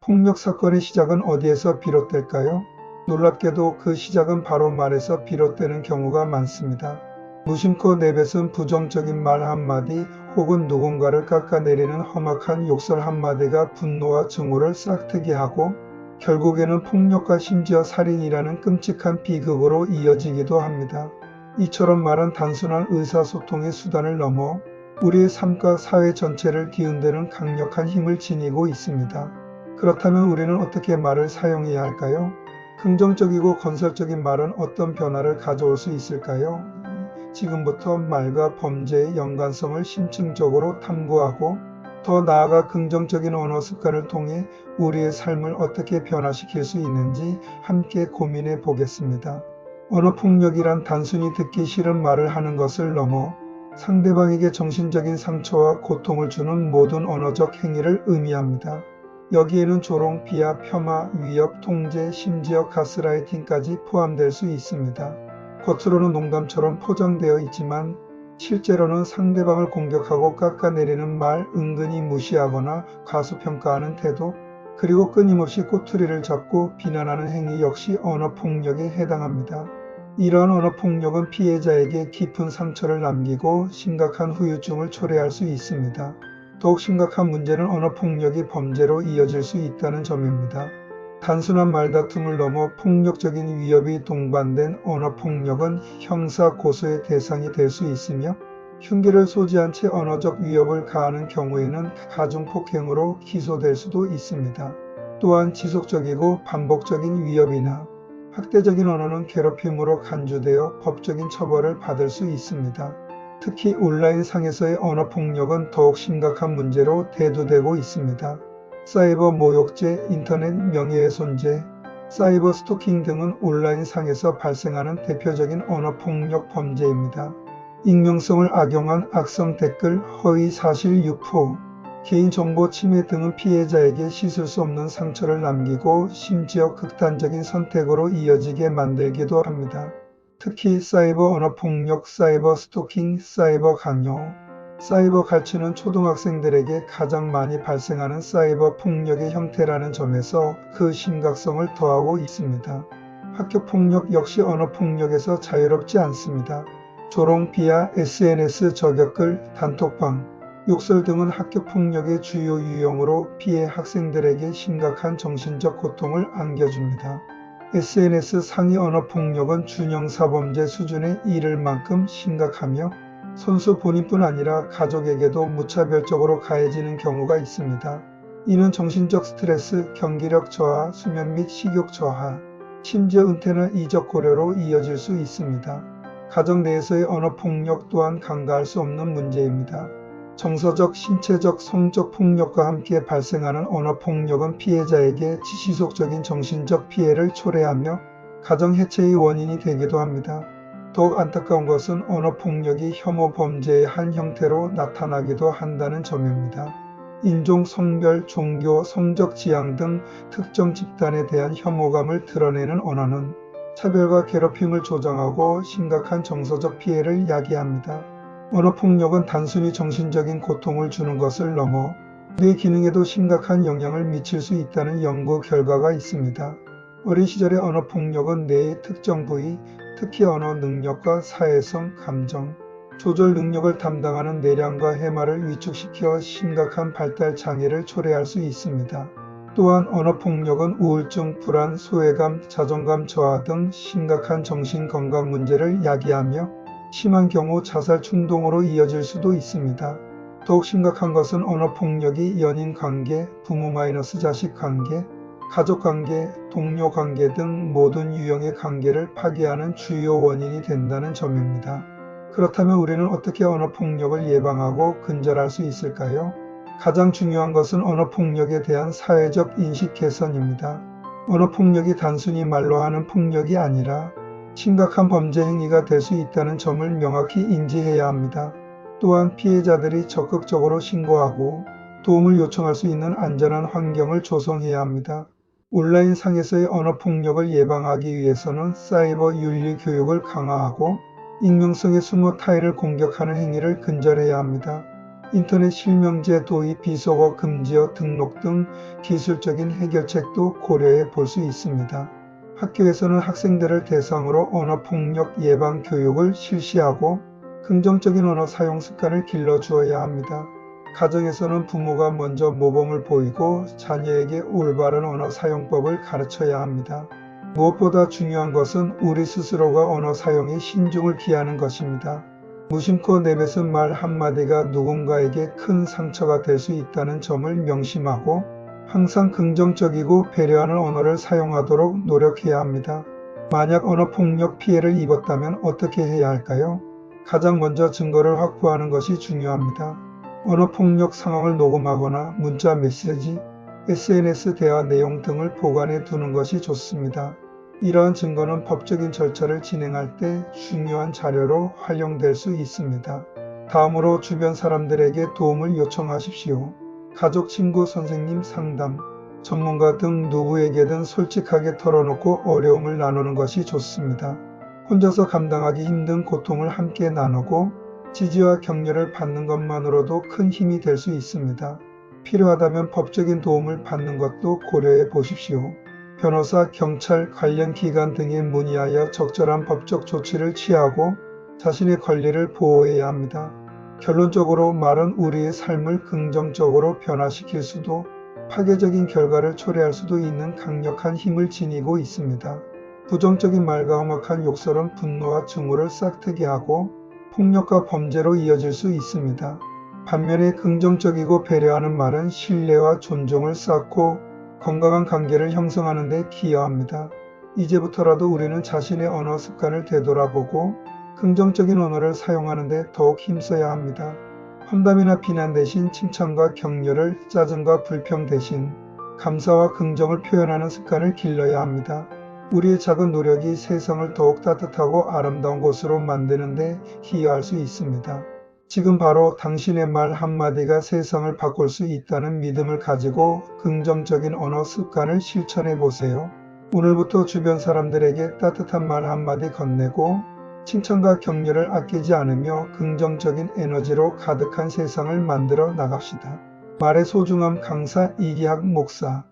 폭력 사건의 시작은 어디에서 비롯될까요? 놀랍게도 그 시작은 바로 말에서 비롯되는 경우가 많습니다. 무심코 내뱉은 부정적인 말 한마디 혹은 누군가를 깎아내리는 험악한 욕설 한마디가 분노와 증오를 싹트게 하고 결국에는 폭력과 심지어 살인이라는 끔찍한 비극으로 이어지기도 합니다. 이처럼 말은 단순한 의사소통의 수단을 넘어 우리의 삶과 사회 전체를 뒤흔드는 강력한 힘을 지니고 있습니다. 그렇다면 우리는 어떻게 말을 사용해야 할까요? 긍정적이고 건설적인 말은 어떤 변화를 가져올 수 있을까요? 지금부터 말과 범죄의 연관성을 심층적으로 탐구하고 더 나아가 긍정적인 언어 습관을 통해 우리의 삶을 어떻게 변화시킬 수 있는지 함께 고민해 보겠습니다. 언어폭력이란 단순히 듣기 싫은 말을 하는 것을 넘어 상대방에게 정신적인 상처와 고통을 주는 모든 언어적 행위를 의미합니다. 여기에는 조롱, 비하, 폄하, 위협, 통제, 심지어 가스라이팅까지 포함될 수 있습니다. 겉으로는 농담처럼 포장되어 있지만 실제로는 상대방을 공격하고 깎아내리는 말, 은근히 무시하거나 과소평가하는 태도, 그리고 끊임없이 꼬투리를 잡고 비난하는 행위 역시 언어폭력에 해당합니다. 이러한 언어폭력은 피해자에게 깊은 상처를 남기고 심각한 후유증을 초래할 수 있습니다. 더욱 심각한 문제는 언어폭력이 범죄로 이어질 수 있다는 점입니다. 단순한 말다툼을 넘어 폭력적인 위협이 동반된 언어폭력은 형사 고소의 대상이 될 수 있으며 흉기를 소지한 채 언어적 위협을 가하는 경우에는 가중폭행으로 기소될 수도 있습니다. 또한 지속적이고 반복적인 위협이나 학대적인 언어는 괴롭힘으로 간주되어 법적인 처벌을 받을 수 있습니다. 특히 온라인 상에서의 언어폭력은 더욱 심각한 문제로 대두되고 있습니다. 사이버 모욕죄, 인터넷 명예훼손죄, 사이버 스토킹 등은 온라인 상에서 발생하는 대표적인 언어폭력 범죄입니다. 익명성을 악용한 악성 댓글, 허위 사실 유포, 개인정보 침해 등은 피해자에게 씻을 수 없는 상처를 남기고 심지어 극단적인 선택으로 이어지게 만들기도 합니다. 특히 사이버 언어폭력, 사이버 스토킹, 사이버 강요, 사이버 갈취는 초등학생들에게 가장 많이 발생하는 사이버 폭력의 형태라는 점에서 그 심각성을 더하고 있습니다. 학교폭력 역시 언어폭력에서 자유롭지 않습니다. 조롱, 비하, SNS 저격글, 단톡방, 욕설 등은 학교폭력의 주요 유형으로 피해 학생들에게 심각한 정신적 고통을 안겨줍니다. SNS 상위 언어폭력은 준형사범죄 수준에 이를 만큼 심각하며 선수 본인뿐 아니라 가족에게도 무차별적으로 가해지는 경우가 있습니다. 이는 정신적 스트레스, 경기력 저하, 수면 및 식욕 저하, 심지어 은퇴나 이적 고려로 이어질 수 있습니다. 가정 내에서의 언어폭력 또한 간과할 수 없는 문제입니다. 정서적, 신체적, 성적 폭력과 함께 발생하는 언어폭력은 피해자에게 지속적인 정신적 피해를 초래하며 가정 해체의 원인이 되기도 합니다. 더욱 안타까운 것은 언어폭력이 혐오 범죄의 한 형태로 나타나기도 한다는 점입니다. 인종, 성별, 종교, 성적 지향 등 특정 집단에 대한 혐오감을 드러내는 언어는 차별과 괴롭힘을 조장하고 심각한 정서적 피해를 야기합니다. 언어폭력은 단순히 정신적인 고통을 주는 것을 넘어 뇌 기능에도 심각한 영향을 미칠 수 있다는 연구 결과가 있습니다. 어린 시절의 언어폭력은 뇌의 특정 부위, 특히 언어 능력과 사회성, 감정, 조절 능력을 담당하는 뇌량과 해마를 위축시켜 심각한 발달 장애를 초래할 수 있습니다. 또한 언어폭력은 우울증, 불안, 소외감, 자존감 저하 등 심각한 정신건강 문제를 야기하며 심한 경우 자살 충동으로 이어질 수도 있습니다. 더욱 심각한 것은 언어폭력이 연인관계, 부모-자식 관계, 가족관계, 동료관계 등 모든 유형의 관계를 파괴하는 주요 원인이 된다는 점입니다. 그렇다면 우리는 어떻게 언어폭력을 예방하고 근절할 수 있을까요? 가장 중요한 것은 언어폭력에 대한 사회적 인식 개선입니다. 언어폭력이 단순히 말로 하는 폭력이 아니라 심각한 범죄 행위가 될 수 있다는 점을 명확히 인지해야 합니다. 또한 피해자들이 적극적으로 신고하고 도움을 요청할 수 있는 안전한 환경을 조성해야 합니다. 온라인 상에서의 언어폭력을 예방하기 위해서는 사이버 윤리 교육을 강화하고 익명성에 숨어 타인을 공격하는 행위를 근절해야 합니다. 인터넷 실명제 도입, 비속어 금지어 등록 등 기술적인 해결책도 고려해 볼 수 있습니다. 학교에서는 학생들을 대상으로 언어폭력 예방 교육을 실시하고 긍정적인 언어 사용 습관을 길러주어야 합니다. 가정에서는 부모가 먼저 모범을 보이고 자녀에게 올바른 언어 사용법을 가르쳐야 합니다. 무엇보다 중요한 것은 우리 스스로가 언어 사용에 신중을 기하는 것입니다. 무심코 내뱉은 말 한마디가 누군가에게 큰 상처가 될 수 있다는 점을 명심하고 항상 긍정적이고 배려하는 언어를 사용하도록 노력해야 합니다. 만약 언어폭력 피해를 입었다면 어떻게 해야 할까요? 가장 먼저 증거를 확보하는 것이 중요합니다. 언어폭력 상황을 녹음하거나 문자 메시지, SNS 대화 내용 등을 보관해 두는 것이 좋습니다. 이러한 증거는 법적인 절차를 진행할 때 중요한 자료로 활용될 수 있습니다. 다음으로 주변 사람들에게 도움을 요청하십시오. 가족, 친구, 선생님, 상담, 전문가 등 누구에게든 솔직하게 털어놓고 어려움을 나누는 것이 좋습니다. 혼자서 감당하기 힘든 고통을 함께 나누고 지지와 격려를 받는 것만으로도 큰 힘이 될 수 있습니다. 필요하다면 법적인 도움을 받는 것도 고려해 보십시오. 변호사, 경찰, 관련 기관 등에 문의하여 적절한 법적 조치를 취하고 자신의 권리를 보호해야 합니다. 결론적으로 말은 우리의 삶을 긍정적으로 변화시킬 수도 파괴적인 결과를 초래할 수도 있는 강력한 힘을 지니고 있습니다. 부정적인 말과 험악한 욕설은 분노와 증오를 싹트게 하고 폭력과 범죄로 이어질 수 있습니다. 반면에 긍정적이고 배려하는 말은 신뢰와 존중을 쌓고 건강한 관계를 형성하는 데 기여합니다. 이제부터라도 우리는 자신의 언어 습관을 되돌아보고 긍정적인 언어를 사용하는 데 더욱 힘써야 합니다. 험담이나 비난 대신 칭찬과 격려를, 짜증과 불평 대신 감사와 긍정을 표현하는 습관을 길러야 합니다. 우리의 작은 노력이 세상을 더욱 따뜻하고 아름다운 곳으로 만드는 데 기여할 수 있습니다. 지금 바로 당신의 말 한마디가 세상을 바꿀 수 있다는 믿음을 가지고 긍정적인 언어 습관을 실천해 보세요. 오늘부터 주변 사람들에게 따뜻한 말 한마디 건네고 칭찬과 격려를 아끼지 않으며 긍정적인 에너지로 가득한 세상을 만들어 나갑시다. 말의 소중함 강사 이기학 목사.